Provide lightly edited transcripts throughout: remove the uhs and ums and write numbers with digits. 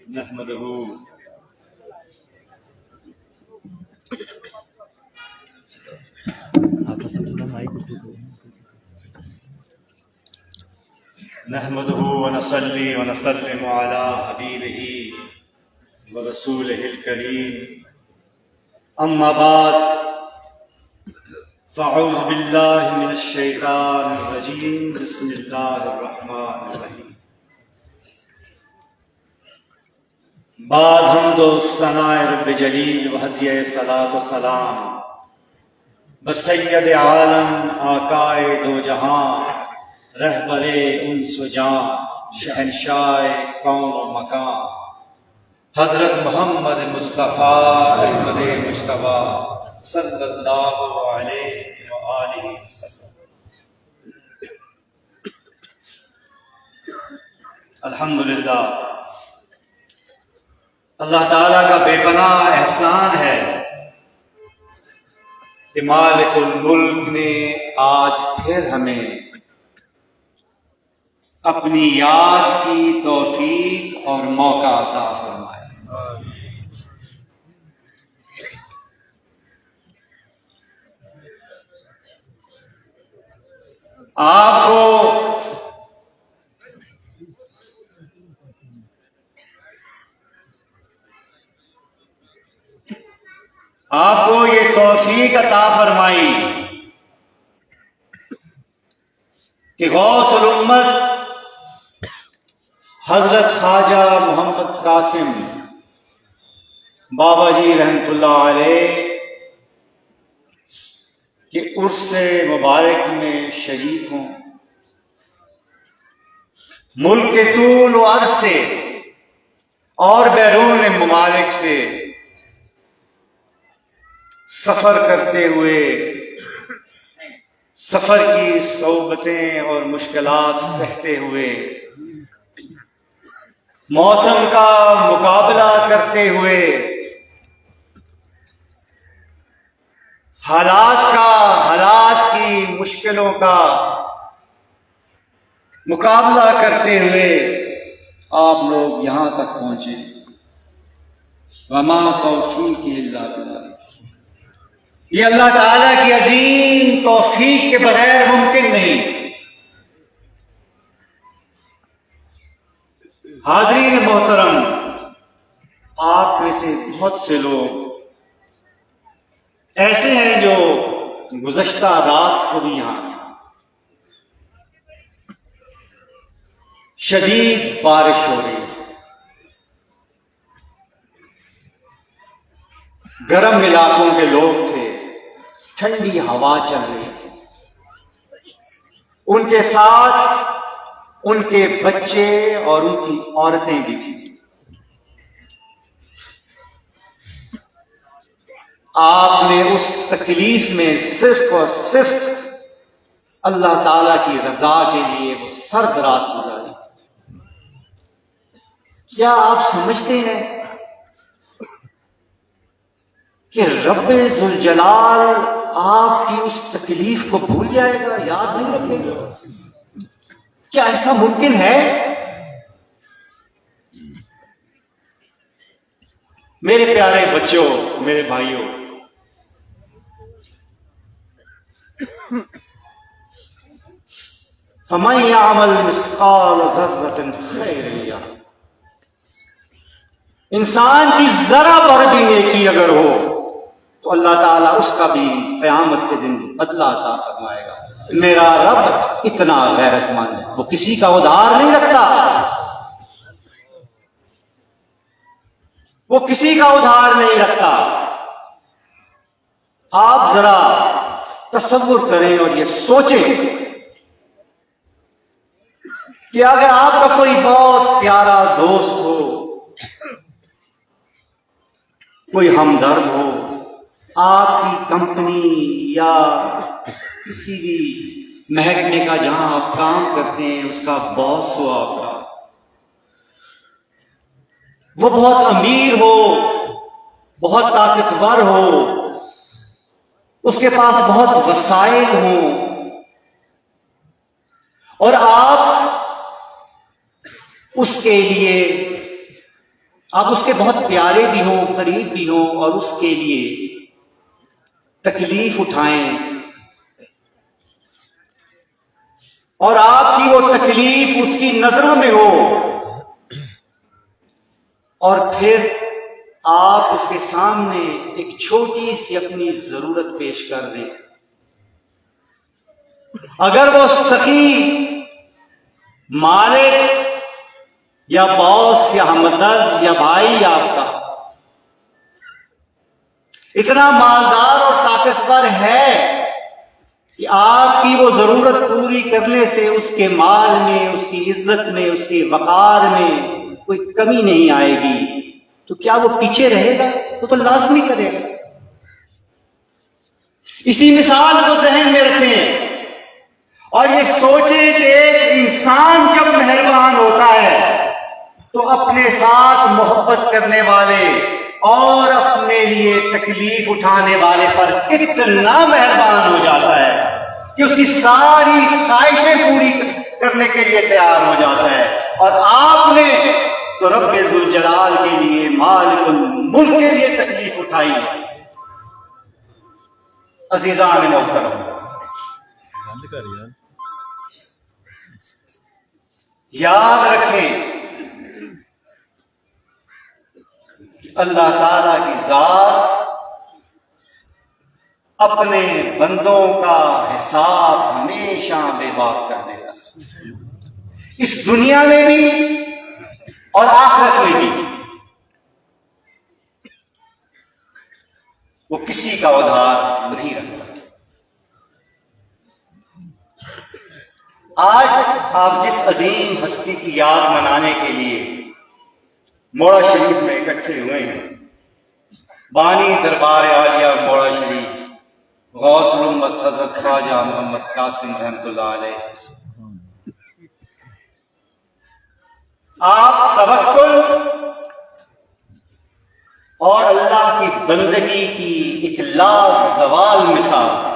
نحمده ونصلي ونسلم على حبيبه ورسوله الكريم أما بعد فأعوذ بالله من الشيطان الرجيم بسم الله الرحمن الرحيم بعد حمد و ثناء رب جلیل و ہدیہ صلاۃ و سلام بسید عالم آقائے دو جہاں رہبر انس و جان شہنشاہ کون و مکان حضرت محمد مصطفیٰ احمد مجتبیٰ صلی اللہ علیہ وآلہ وسلم۔ الحمدللہ، اللہ تعالیٰ کا بے پناہ احسان ہے کہ مالک الملک نے آج پھر ہمیں اپنی یاد کی توفیق اور موقع عطا فرمائے۔ آپ کو یہ توفیق عطا فرمائی کہ غوث الامت حضرت خواجہ محمد قاسم بابا جی رحمۃ اللہ علیہ کہ عرس مبارک میں شریک ہوں، ملک کے طول و عرض سے اور بیرون ممالک سے سفر کرتے ہوئے سفر کی صعوبتیں اور مشکلات سہتے ہوئے موسم کا مقابلہ کرتے ہوئے حالات کی مشکلوں کا مقابلہ کرتے ہوئے آپ لوگ یہاں تک پہنچے۔ وما توفیقی الا باللہ، یہ اللہ تعالیٰ کی عظیم توفیق کے بغیر ممکن نہیں۔ حاضرین محترم، آپ میں سے بہت سے لوگ ایسے ہیں جو گزشتہ رات کو بھی یہاں تھے، شدید بارش ہو رہی تھی، گرم علاقوں کے لوگ تھے، ٹھنڈی ہوا چل رہی تھی، ان کے ساتھ ان کے بچے اور ان کی عورتیں بھی تھیں۔ آپ نے اس تکلیف میں صرف اور صرف اللہ تعالی کی رضا کے لیے وہ سرد رات گزاری۔ کیا آپ سمجھتے ہیں کہ رب ذوالجلال آپ کی اس تکلیف کو بھول جائے گا، یاد نہیں رکھے گا؟ کیا ایسا ممکن ہے؟ میرے پیارے بچوں، میرے بھائیوں، فَمَن يَعْمَلْ مِثْقَالَ ذَرَّةٍ خَيْرًا يَرَهُ، انسان کی ذرا بھر بھی نیکی اگر ہو تو اللہ تعالیٰ اس کا بھی قیامت کے دن بدلہ عطا فرمائے گا۔ میرا رب اتنا غیرت مند ہے، وہ کسی کا ادھار نہیں رکھتا، وہ کسی کا ادھار نہیں رکھتا۔ آپ ذرا تصور کریں اور یہ سوچیں کہ اگر آپ کا کوئی بہت پیارا دوست ہو، کوئی ہمدرد ہو، آپ کی کمپنی یا کسی بھی محکمے کا جہاں آپ کام کرتے ہیں اس کا باس ہو آپ کا، وہ بہت امیر ہو، بہت طاقتور ہو، اس کے پاس بہت وسائل ہوں، اور آپ اس کے لیے آپ اس کے بہت پیارے بھی ہوں، قریب بھی ہوں، اور اس کے لیے تکلیف اٹھائیں، اور آپ کی وہ تکلیف اس کی نظروں میں ہو، اور پھر آپ اس کے سامنے ایک چھوٹی سی اپنی ضرورت پیش کر دیں، اگر وہ سخی مالک یا باس یا ہمدرد یا بھائی آپ کا اتنا مالدار اور طاقتور ہے کہ آپ کی وہ ضرورت پوری کرنے سے اس کے مال میں، اس کی عزت میں، اس کی وقار میں کوئی کمی نہیں آئے گی، تو کیا وہ پیچھے رہے گا؟ وہ تو لازمی کرے گا۔ اسی مثال کو ذہن میں رکھیں اور یہ سوچیں کہ ایک انسان جب مہربان ہوتا ہے تو اپنے ساتھ محبت کرنے والے اور اپنے لیے تکلیف اٹھانے والے پر اتنا مہربان ہو جاتا ہے کہ اس کی ساری خواہشیں پوری کرنے کے لیے تیار ہو جاتا ہے، اور آپ نے تو رب ذوالجلال کے لیے، مالک الملک کے لیے تکلیف اٹھائی۔ عزیزان محترم، یاد رکھیں اللہ تعالی کی ذات اپنے بندوں کا حساب ہمیشہ بے باک کر دیتا ہے، اس دنیا میں بھی اور آخرت میں بھی۔ وہ کسی کا ادھار نہیں رکھتا۔ آج آپ جس عظیم ہستی کی یاد منانے کے لیے موڑا شریف میں اکٹھے ہوئے ہیں، بانی دربار عالیہ موڑا شریف غوث الامت حضرت خواجہ محمد قاسم رحمۃ اللہ علیہ، آپ توکل اور اللہ کی بندگی کی ایک لازوال مثال۔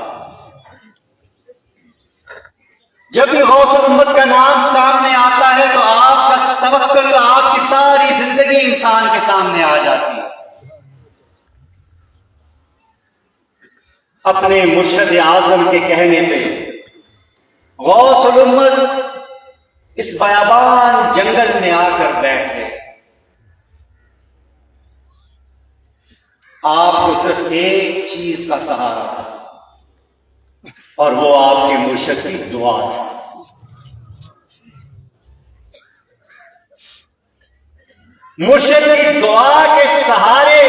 جب بھی غوث الامت کا نام سامنے آتا ہے تو آپ کا توکل، آپ کی ساری زندگی انسان کے سامنے آ جاتی ہے۔ اپنے مرشد اعظم کے کہنے پہ غوث الامت اس بیابان جنگل میں آ کر بیٹھ گئے۔ آپ کو صرف ایک چیز کا سہارا تھا، اور وہ آپ کے مرشد کی دعا تھی۔ مرشد کی دعا کے سہارے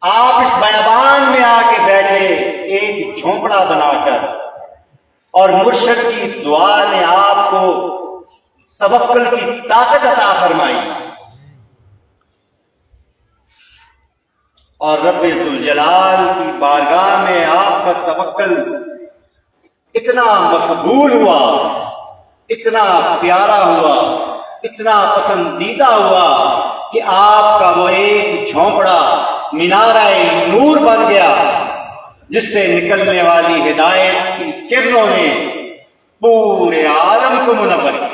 آپ اس بیابان میں آ کے بیٹھے، ایک جھونپڑا بنا کر، اور مرشد کی دعا نے آپ کو توکل کی طاقت عطا فرمائی، اور رب ذوالجلال کی بارگاہ میں آپ کا توکل اتنا مقبول ہوا، اتنا پیارا ہوا، اتنا پسندیدہ ہوا کہ آپ کا وہ ایک جھونپڑا مینارہ نور بن گیا، جس سے نکلنے والی ہدایت کی کرنوں نے پورے عالم کو منور کیا۔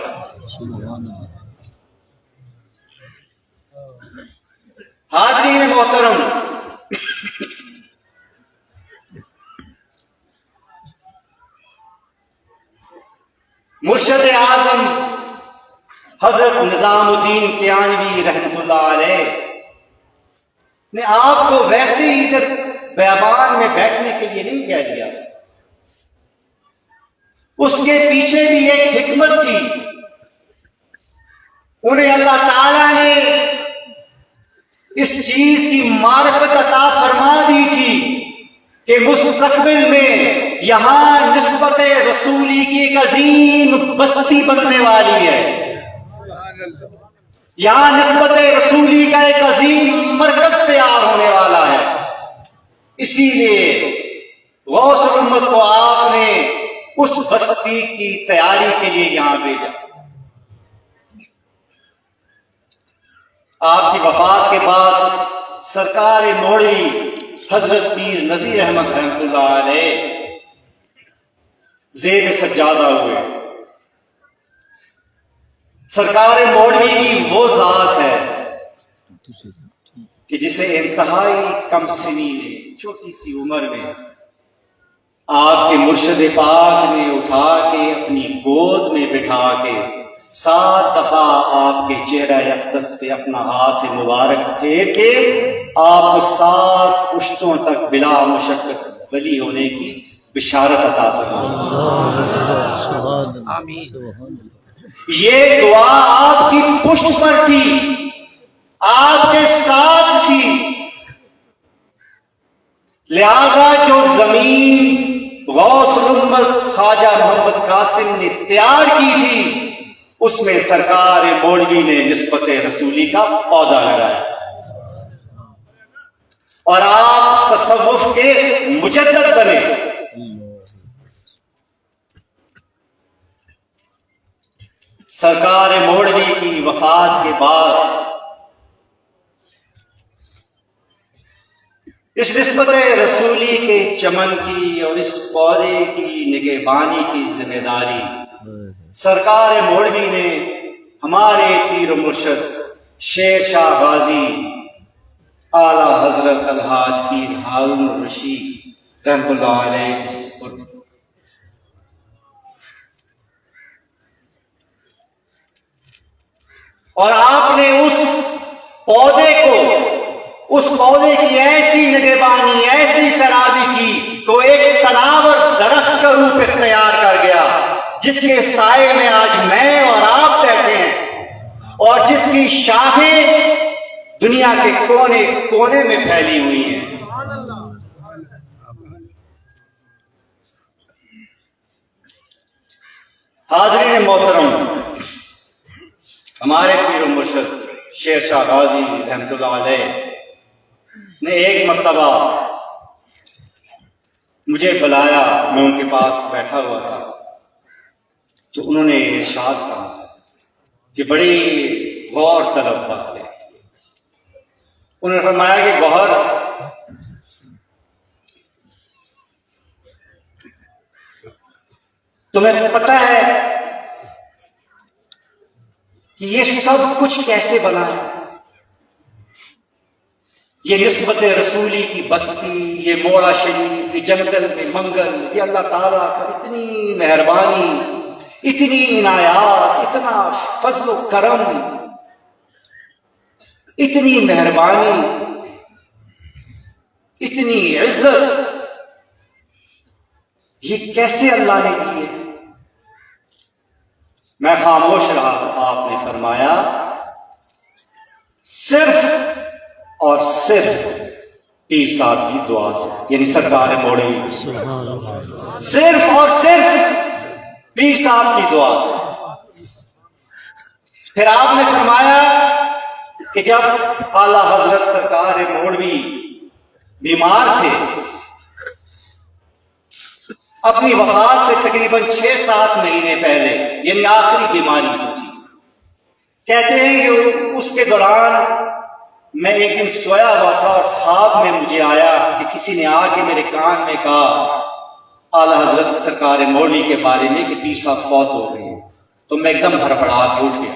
حاضرین محترم، مرشد اعظم حضرت نظام الدین کیانوی رحمۃ اللہ علیہ نے آپ کو ویسے ہی ادھر بیابان میں بیٹھنے کے لیے نہیں کہہ دیا، اس کے پیچھے بھی ایک حکمت تھی۔ انہیں اللہ تعالی نے اس چیز کی معرفت عطا فرما دی تھی کہ مستقبل میں یہاں نسبت رسولی کی ایک عظیم بستی بننے والی ہے، یہاں نسبت رسولی کا ایک عظیم مرکز تیار ہونے والا ہے۔ اسی لیے غوث الامت کو آپ نے اس بستی کی تیاری کے لیے یہاں بھیجا۔ آپ کی وفات کے بعد سرکار موڑی حضرت پیر نذیر احمد رحمۃ اللہ علیہ زیر سجادہ ہوئے۔ سرکار موڑی کی وہ ذات ہے کہ جسے انتہائی کم سنی نے چھوٹی سی عمر میں آپ کے مرشد پاک نے اٹھا کے اپنی گود میں بٹھا کے 7 دفعہ آپ کے چہرہ اقدس پہ اپنا ہاتھ مبارک پھیر کے آپ کو 7 پشتوں تک بلا مشقت ولی ہونے کی بشارت عطا فرمائے. یہ دعا آپ کی پشت پر تھی، آپ کے ساتھ تھی، لہذا جو زمین غوث الامت خواجہ محمد قاسم نے تیار کی تھی اس میں سرکار مولوی نے نسبت رسولی کا پودا لگایا اور آپ تصوف کے مجدد بنے. سرکار مولوی کی وفات کے بعد اس نسبت رسولی کے چمن کی اور اس پودے کی نگہبانی کی ذمہ داری سرکار مولوی نے ہمارے پیر و مرشد شیر شاہ غازی اعلی حضرت الحاج پیر ہارون الرشید رحمۃ اللہ علیہ کے سپرد کی. اور آپ نے اس پودے کی ایسی نگہبانی ایسی سرابی کی تو ایک تناور درخت کا روپ اختیار کر گیا جس کے سائے میں آج میں اور آپ بیٹھے ہیں اور جس کی شاخیں دنیا کے کونے کونے میں پھیلی ہوئی ہیں. حاضرین محترم، ہمارے پیر و مرشد شیر شاہ غازی رحمۃ اللہ علیہ نے ایک مرتبہ مجھے بلایا، میں ان کے پاس بیٹھا ہوا تھا تو انہوں نے ارشاد کہا کہ بڑی غور طلب بات ہے. انہوں نے فرمایا کہ گوہر، تمہیں پتہ ہے کہ یہ سب کچھ کیسے بنا ہے؟ یہ نسبت رسولی کی بستی، یہ موڑا شریف، یہ جنگل میں منگل، یہ اللہ تعالیٰ کا اتنی مہربانی، اتنی عنایات، اتنا فضل و کرم، اتنی مہربانی، اتنی عزت، یہ کیسے اللہ نے کی ہے؟ میں خاموش رہا تو آپ نے فرمایا صرف اور صرف پیر صاحب کی دعا سے، یعنی سرکار مولوی، صرف اور صرف پیر صاحب کی دعا سے. پھر آپ نے فرمایا کہ جب اعلی حضرت سرکار مولوی بیمار تھے، اپنی وفات سے تقریباً 6-7 مہینے پہلے، یعنی آخری بیماری کی تھی، کہتے ہیں کہ اس کے دوران میں ایک دن سویا ہوا تھا اور خواب میں مجھے آیا کہ کسی نے آ کے میرے کان میں کہا اعلی حضرت سرکار مولوی کے بارے میں کہ پیر صاحب فوت ہو گئے ہیں. تو میں ایک دم ہڑبڑا کے اٹھ گیا.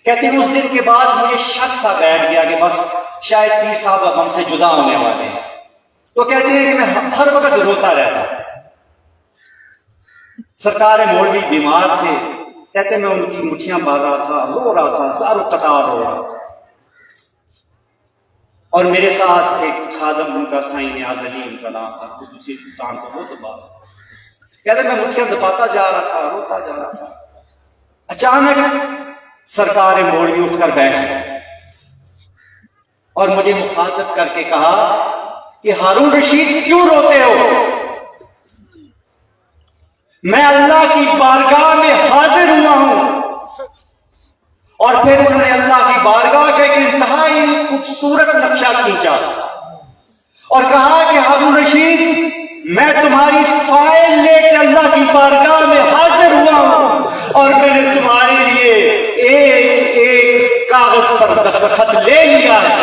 کہتے ہیں اس دن کے بعد مجھے شک سا بیٹھ گیا کہ بس شاید پیر صاحب اب ہم سے جدا ہونے والے ہیں. تو کہتے ہیں کہ میں ہر وقت روتا رہتا تھا. سرکار مولوی بیمار تھے، کہتے ہیں میں ان کی مٹھیاں مار رہا تھا، رو رہا تھا، زار و قطار رو رہا تھا. اور میرے ساتھ ایک خادم ان کا سائیں نیاز علی ان کا نام تھا، دوسری سلطان کو بہت بات. کہتے ہیں میں مٹھیاں دباتا جا رہا تھا، روتا جا رہا تھا. اچانک سرکار مولوی اٹھ کر بیٹھ گئے اور مجھے مخاطب کر کے کہا کہ ہارون رشید کیوں روتے ہو؟ میں اللہ کی بارگاہ میں حاضر ہوا ہوں. اور پھر انہوں نے اللہ کی بارگاہ کا ایک انتہائی خوبصورت نقشہ کھینچا اور کہا کہ ہارون رشید میں تمہاری فائل لے کے اللہ کی بارگاہ میں حاضر ہوا ہوں اور میں نے تمہارے لیے ایک ایک کاغذ پر دستخط لے لیا ہے.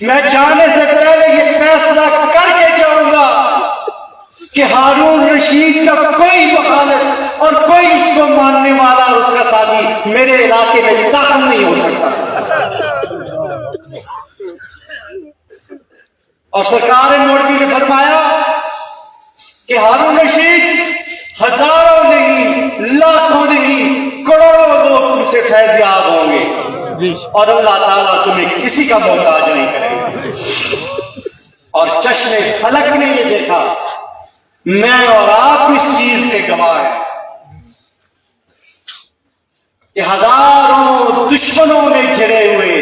میں جانے سے پہلے یہ فیصلہ کر کے جاؤں گا کہ ہارون رشید کا کوئی مخالف اور کوئی اس کو ماننے والا اور اس کا ساتھی میرے علاقے میں داخل نہیں ہو سکتا. اور سرکار مولوی نے فرمایا کہ ہارون رشید ہزاروں نہیں, لاکھوں نہیں, کروڑوں لوگ تم سے فیض یاب ہوں گے اور اللہ تعالیٰ تمہیں کسی کا محتاج نہیں کرے گا. اور چشم فلک نے یہ دیکھا, میں اور آپ اس چیز کے گواہ ہیں کہ ہزاروں دشمنوں میں گھرے ہوئے,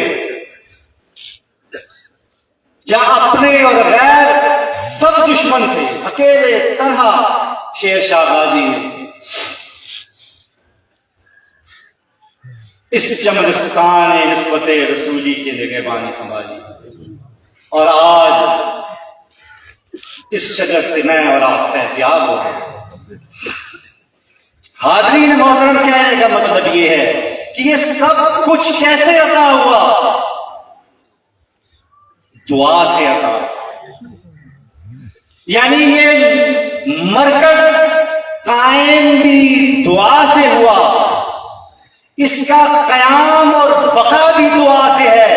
جہاں اپنے اور غیر سب دشمن تھے, اکیلے تنہا شیر شاہ غازی نے اس چمنستان نسبت رسولی کے نگہبانی سنبھالی. اور آج اس شجر سے میں اور آپ فیضیاب ہو گئے. حاضرین محترم, کہنے کا مطلب یہ ہے کہ یہ سب کچھ کیسے عطا ہوا؟ دعا سے عطا. یعنی یہ مرکز قائم بھی دعا سے ہوا, اس کا قیام اور بقا بھی دعا سے ہے,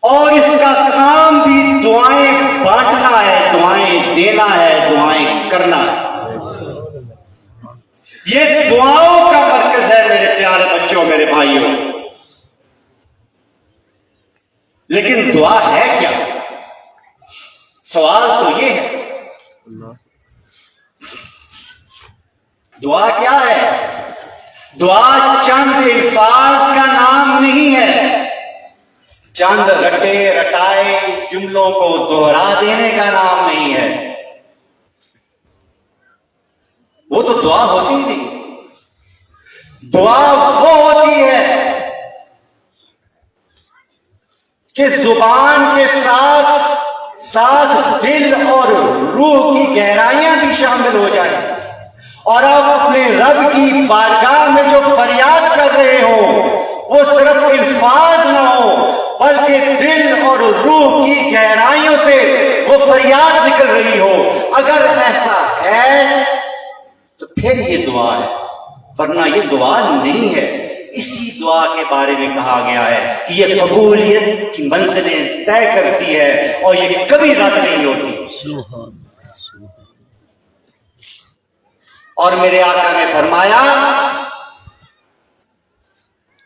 اور اس کا کام بھی دعائیں بانٹنا ہے, دعائیں دینا ہے, دعائیں کرنا ہے. یہ دعاؤں کا مرکز ہے میرے پیارے بچوں, میرے بھائیوں. لیکن دعا ہے کیا؟ سوال تو یہ ہے, دعا کیا ہے؟ دعا چند الفاظ کا نام نہیں ہے, چند رٹے رٹائے جملوں کو دوہرا دینے کا نام نہیں ہے. وہ تو دعا ہوتی ہی نہیں. دعا وہ ہوتی ہے کہ زبان کے ساتھ ساتھ دل اور روح کی گہرائیاں بھی شامل ہو جائیں, اور آپ اپنے رب کی بارگاہ میں جو فریاد کر رہے ہو وہ صرف الفاظ نہ ہو, بلکہ دل اور روح کی گہرائیوں سے وہ فریاد نکل رہی ہو. اگر ایسا ہے تو پھر یہ دعا ہے, ورنہ یہ دعا نہیں ہے. اسی دعا کے بارے میں کہا گیا ہے کہ یہ قبولیت کی منزلیں طے کرتی ہے اور یہ کبھی رد نہیں ہوتی. اور میرے آقا نے فرمایا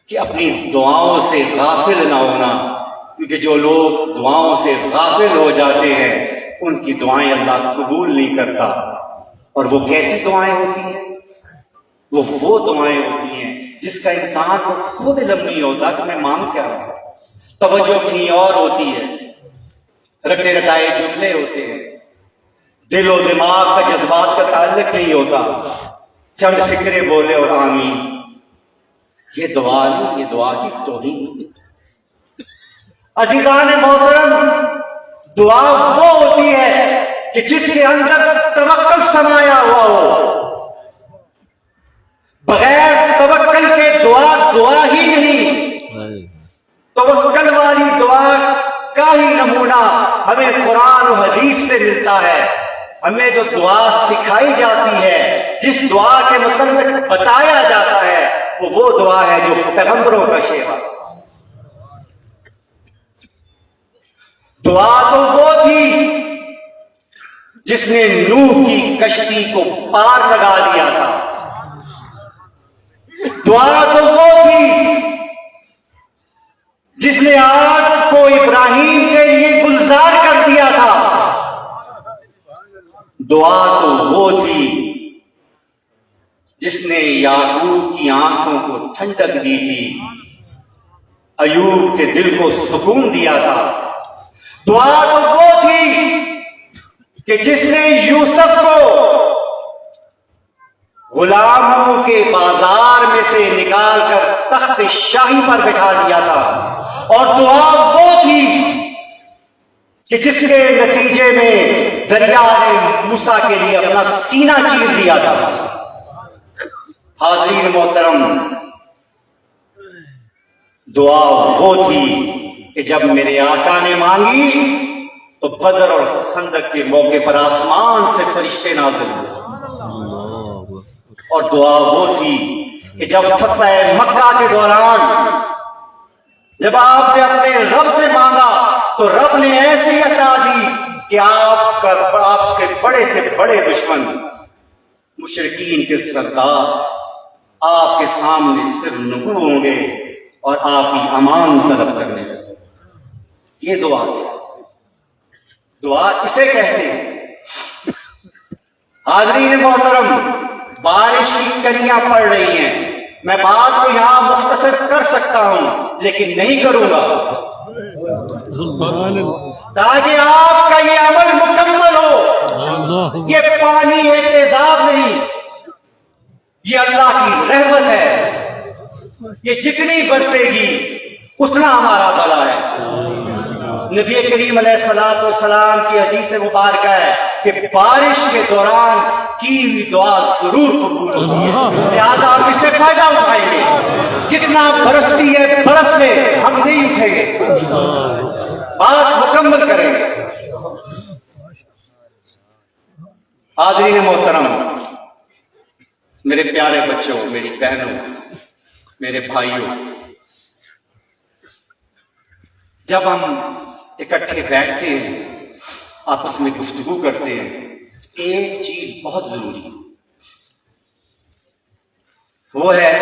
کہ اپنی دعاؤں سے غافل نہ ہونا, کیونکہ جو لوگ دعاؤں سے غافل ہو جاتے ہیں ان کی دعائیں اللہ قبول نہیں کرتا. اور وہ کیسی دعائیں ہوتی ہیں؟ وہ دعائیں ہوتی ہیں جس کا انسان کو خود علم نہیں ہوتا کہ میں مانگ کیا رہا ہوں. توجہ کہیں اور ہوتی ہے, رٹے رٹائے جملے ہوتے ہیں, دل و دماغ کا جذبات کا تعلق نہیں ہوتا, چند فکرے بولے اور آمین. یہ دعا نہیں, یہ دعا کی توہین. عزیزان محترم, دعا وہ ہوتی ہے کہ جس کے اندر توکل سمایا ہوا ہو. بغیر توکل کے دعا ہی نہیں. توکل والی دعا کا ہی نمونہ ہمیں قرآن و حدیث سے ملتا ہے. ہمیں جو دعا سکھائی جاتی ہے, جس دعا کے متعلق بتایا جاتا ہے, وہ دعا ہے جو پیغمبروں کا شیوا تھا. دعا تو وہ تھی جس نے نوح کی کشتی کو پار لگا دیا تھا. دعا تو وہ تھی جس نے آگ کو ابراہیم کے لیے گلزار کر دیا تھا. دعا تو وہ تھی جس نے یعقوب کی آنکھوں کو ٹھنڈک دی تھی, ایوب کے دل کو سکون دیا تھا. دعا تو وہ تھی کہ جس نے یوسف کو غلاموں کے بازار میں سے نکال کر تخت شاہی پر بٹھا دیا تھا. اور دعا وہ تھی کہ جس کے نتیجے میں دریا نے موسیٰ کے لیے اپنا سینہ چیر دیا تھا. حاضرین محترم, دعا وہ تھی کہ جب میرے آقا نے مانگی تو بدر اور خندق کے موقع پر آسمان سے فرشتے نازل ہوئے. اور دعا وہ تھی کہ جب فتح مکہ کے دوران جب آپ نے اپنے رب سے مانگا تو رب نے ایسی عطا دی کہ آپ کے بڑے سے بڑے دشمن مشرکین کے سردار آپ کے سامنے سر نگو ہوں گے اور آپ کی امان طلب کرنے لگے. یہ دعا تھی. دعا اسے کہتے ہیں. حاضرین محترم، بارش کی کلیاں پڑ رہی ہیں. میں بات کو یہاں مختصر کر سکتا ہوں لیکن نہیں کروں گا تاکہ آپ کا یہ عمل مکمل ہو. یہ پانی ہے تیزاب نہیں، یہ اللہ کی رحمت ہے. یہ جتنی برسے گی اتنا ہمارا بھلا ہے. نبی کریم علیہ الصلوۃ والسلام کی حدیث مبارکہ ہے کہ بارش کے دوران کی ہوئی دعا ضرور قبول ہوتی ہے. لہٰذا آپ اس سے فائدہ اٹھائیں گے. جتنا برستی ہے برس لے، ہم نہیں اٹھیں گے، بات مکمل کریں گے. حاضرین محترم، میرے پیارے بچوں، میری بہنوں، میرے بھائیوں، جب ہم اکٹھے بیٹھتے ہیں، آپس میں گفتگو کرتے ہیں، ایک چیز بہت ضروری ہے، وہ ہے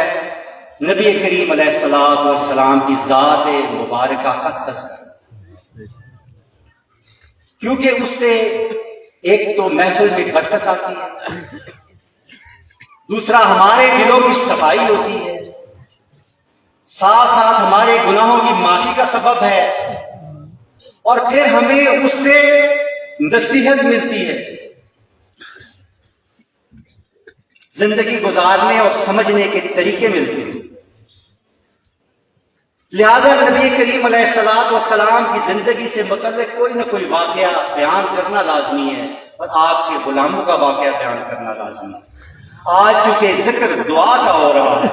نبی کریم علیہ الصلوۃ والسلام کی ذات مبارکہ کا تذکرہ. کیونکہ اس سے ایک تو محفل میں برکت آتی ہے، دوسرا ہمارے دلوں کی صفائی ہوتی ہے، ساتھ ساتھ ہمارے گناہوں کی معافی کا سبب ہے، اور پھر ہمیں اس سے نصیحت ملتی ہے، زندگی گزارنے اور سمجھنے کے طریقے ملتے ہیں. لہذا نبی کریم علیہ الصلوۃ والسلام کی زندگی سے متعلق کوئی نہ کوئی واقعہ بیان کرنا لازمی ہے، اور آپ کے غلاموں کا واقعہ بیان کرنا لازمی ہے. آج چونکہ ذکر دعا کا ہو رہا ہے،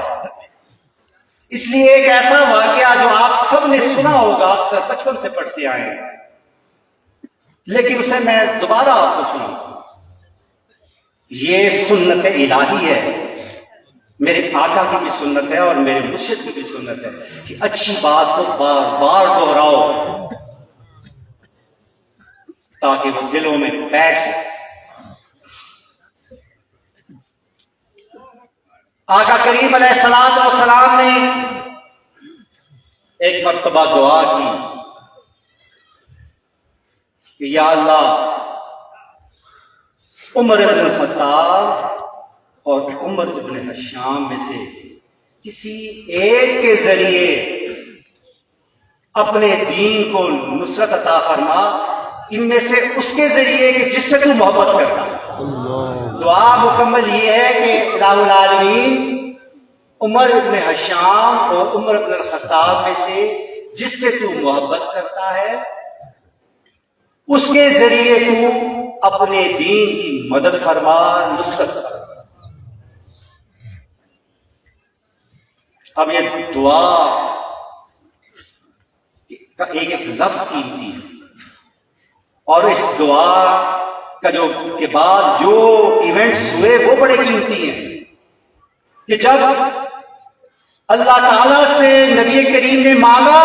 اس لیے ایک ایسا واقعہ جو آپ سب نے سنا ہوگا، اکثر بچپن سے پڑھتے آئے ہیں، لیکن اسے میں دوبارہ آپ کو سناتا ہوں. یہ سنت الہی ہے، میرے آقا کی بھی سنت ہے اور میرے مرشد کی بھی سنت ہے کہ اچھی بات کو بار بار دہراؤ تاکہ وہ دلوں میں بیٹھ جائے. آقا کریم علیہ الصلوۃ والسلام نے ایک مرتبہ دعا کی کہ یا اللہ، عمر بن الخطاب اور عمر بن ہشام میں سے کسی ایک کے ذریعے اپنے دین کو نصرت عطا فرما، ان میں سے اس کے ذریعے کہ جس سے تو محبت کرتا ہے. دعا مکمل یہ ہے کہ الہ العالمین عمر بن ہشام اور عمر بن الخطاب میں سے جس سے تو محبت کرتا ہے اس کے ذریعے تو اپنے دین کی مدد فرما، نصرت فرما. اب یہ دعا کا ایک ایک لفظ قیمتی ہے، اور اس دعا کا کے بعد جو ایونٹس ہوئے وہ بڑے قیمتی ہیں کہ جب اللہ تعالی سے نبی کریم نے مانگا،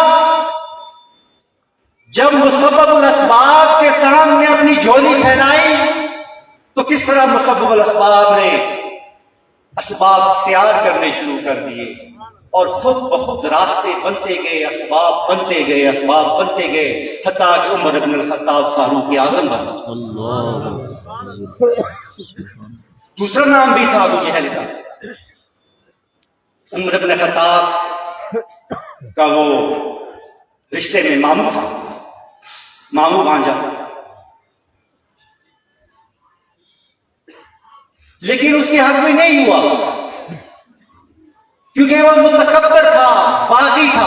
جب مسبب الاسباب کے سامنے اپنی جھولی پھیلائی تو کس طرح مسبب الاسباب نے اسباب تیار کرنے شروع کر دیے، اور خود بخود راستے بنتے گئے، اسباب بنتے گئے، اسباب بنتے گئے، حتیٰ کہ عمر بن الخطاب فاروق اعظم بنا. دوسرا نام بھی تھا ابو جہل کا. عمر بن الخطاب کا وہ رشتے میں ماموں تھا، ماموں بھانجا، لیکن اس کے حق میں نہیں ہوا کیونکہ وہ متکبر تھا، باغی تھا.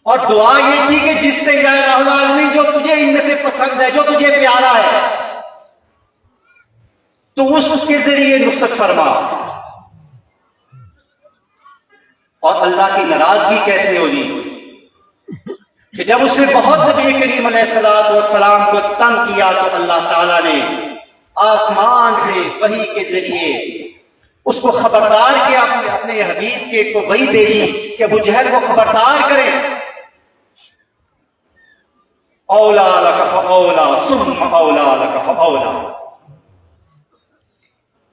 اور دعا یہ تھی کہ جس سے یا الہ العالمین جو تجھے ان میں سے پسند ہے، جو تجھے پیارا ہے، تو اس کے ذریعے نصرت فرما. اور اللہ کی ناراضگی کیسے ہوگی کہ جب اس نے بہت نبی کریم علیہ الصلوۃ والسلام کو تنگ کیا تو اللہ تعالیٰ نے آسمان سے وحی کے ذریعے اس کو خبردار کیا، اپنے حبیب کے کو وحی بھیجی کہ ابو جہل کو خبردار کرے، اولا لک فاولا ثم اولا لک فاولا،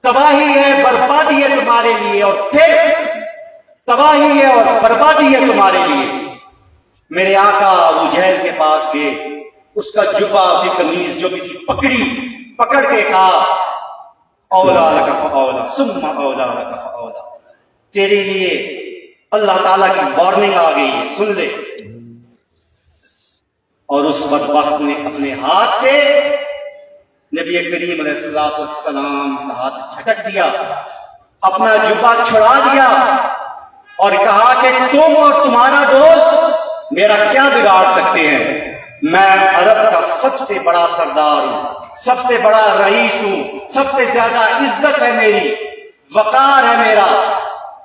تباہی ہے، بربادی ہے تمہارے لیے، اور پھر تباہی ہے اور بربادی ہے تمہارے لیے۔ میرے آقا ابو جہل کے پاس گئے، اس کا جبا، اس کی قمیض جو بھی تھی پکڑ کے کہا اولا لک فاولا ثم اولا لک فاولا، تیرے لیے اللہ تعالیٰ کی وارننگ آ گئی ہے، سن لے۔ اور اس بدبخت نے اپنے ہاتھ سے نبی کریم علیہ السلام کا ہاتھ جھٹک دیا، اپنا جبہ چھڑا دیا اور کہا کہ تم اور تمہارا دوست میرا کیا بگاڑ سکتے ہیں؟ میں عرب کا سب سے بڑا سردار ہوں، سب سے بڑا رئیس ہوں، سب سے زیادہ عزت ہے میری، وقار ہے میرا،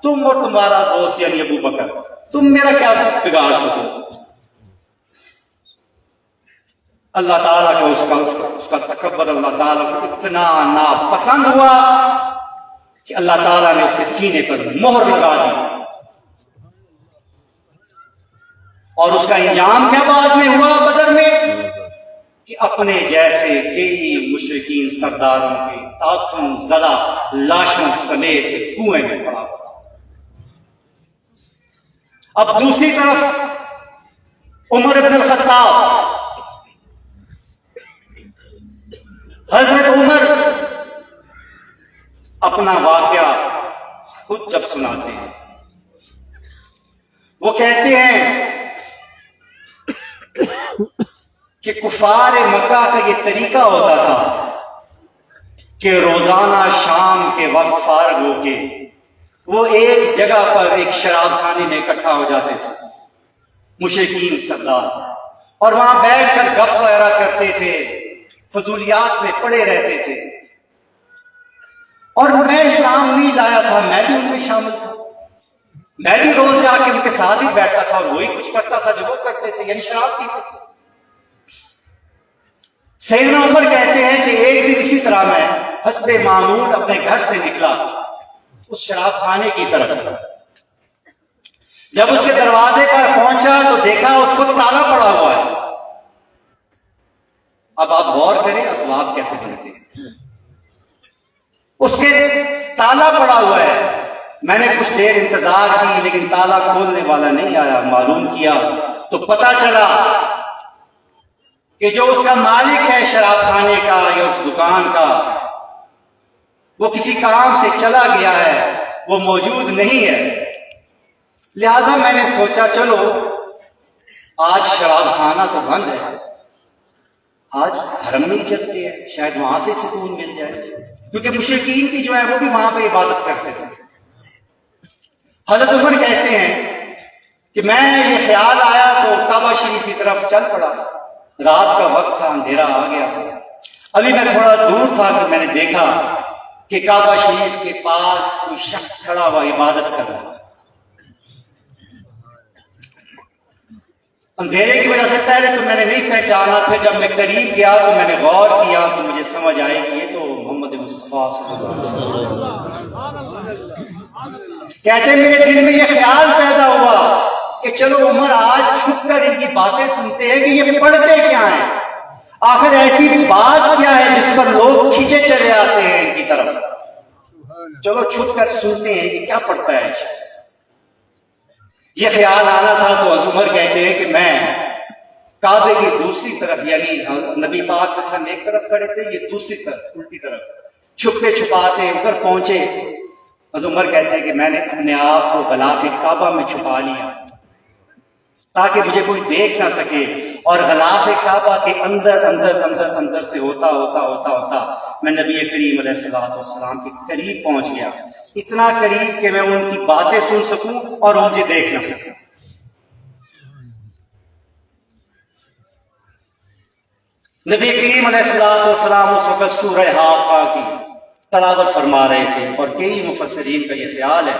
تم اور تمہارا دوست یعنی ابو بکر، تم میرا کیا بگاڑ سکو؟ اللہ تعالیٰ کو اس کا تکبر اللہ تعالیٰ کو اتنا ناپسند ہوا کہ اللہ تعالیٰ نے اس کے سینے پر مہر لگا دی، اور اس کا انجام کیا بعد میں ہوا بدر میں کہ اپنے جیسے کئی مشرکین سرداروں کے تعفن زدہ لاشوں سمیت کنویں میں پڑا ہوا۔ اب دوسری طرف عمر بن الخطاب، حضرت عمر اپنا واقعہ خود جب سناتے ہیں، وہ کہتے ہیں کہ کفار مکہ کا یہ طریقہ ہوتا تھا کہ روزانہ شام کے وقت فارغ ہو کے وہ ایک جگہ پر ایک شراب خانے میں اکٹھا ہو جاتے تھے مشرکین سردار، اور وہاں بیٹھ کر گپ وغیرہ کرتے تھے، فضولیات میں پڑے رہتے تھے۔ اور میں اسلام نہیں لایا تھا، میں بھی ان میں شامل تھا، میں بھی روز جا کے ان کے ساتھ ہی بیٹھتا تھا اور وہی کچھ کرتا تھا جو وہ کرتے تھے، یعنی شراب پیتے تھے۔ سیدنا عمر کہتے ہیں کہ ایک دن اسی طرح میں حسب معمول اپنے گھر سے نکلا اس شراب خانے کی طرف، جب اس کے دروازے پر پہنچا تو دیکھا اس کو تالا پڑا ہوا ہے۔ اب آپ غور کریں اسباب کیسے بنتے ہیں، اس کے تالا پڑا ہوا ہے، میں نے کچھ دیر انتظار کی لیکن تالا کھولنے والا نہیں آیا، معلوم کیا تو پتا چلا کہ جو اس کا مالک ہے شراب خانے کا یا اس دکان کا، وہ کسی کام سے چلا گیا ہے، وہ موجود نہیں ہے۔ لہذا میں نے سوچا چلو آج شراب خانہ تو بند ہے، آج حرم میں چلتے ہیں، شاید وہاں سے سکون مل جائے، کیونکہ مشرکین کی جو ہے وہ بھی وہاں پہ عبادت کرتے تھے۔ حضرت عمر کہتے ہیں کہ میں یہ خیال آیا تو کعبہ شریف کی طرف چل پڑا، رات کا وقت تھا، اندھیرا آ گیا تھا، ابھی میں تھوڑا دور تھا کہ میں نے دیکھا کہ کعبہ شریف کے پاس کوئی شخص کھڑا ہوا عبادت کر رہا ہے۔ اندھیرے کی وجہ سے پہلے تو میں نے نہیں پہچانا، پھر جب میں قریب گیا تو میں نے غور کیا تو مجھے سمجھ آئی کہ یہ تو محمد مصطفیٰ صلی اللہ علیہ وسلم۔ کہتے ہیں میرے دل میں یہ خیال پیدا ہوا کہ چلو عمر آج چھپ کر ان کی باتیں سنتے ہیں کہ یہ پڑھتے کیا ہیں، آخر ایسی بات کیا ہے جس پر لوگ کھینچے چلے آتے ہیں ان کی طرف، چلو چھپ کر سنتے ہیں کہ کیا پڑھتا ہے شخص۔ یہ خیال آنا تھا تو عمر کہتے ہیں کہ میں کعبے کی دوسری طرف، یعنی نبی پاک صلی اللہ علیہ وسلم ایک طرف کھڑے تھے، یہ دوسری طرف الٹی طرف چھپتے چھپاتے ادھر پہنچے۔ عمر کہتے ہیں کہ میں نے اپنے آپ کو غلاف کعبہ میں چھپا لیا تاکہ مجھے کوئی دیکھ نہ سکے، اور غلاف کعبہ کے اندر اندر اندر اندر سے ہوتا ہوتا ہوتا ہوتا میں نبی کریم علیہ السلام کے قریب پہنچ گیا، اتنا قریب کہ میں ان کی باتیں سن سکوں اور مجھے دیکھ نہ سکوں۔ نبی کریم علیہ السلام اس وقت سورہ حاقہ کی تلاوت فرما رہے تھے، اور کئی مفسرین کا یہ خیال ہے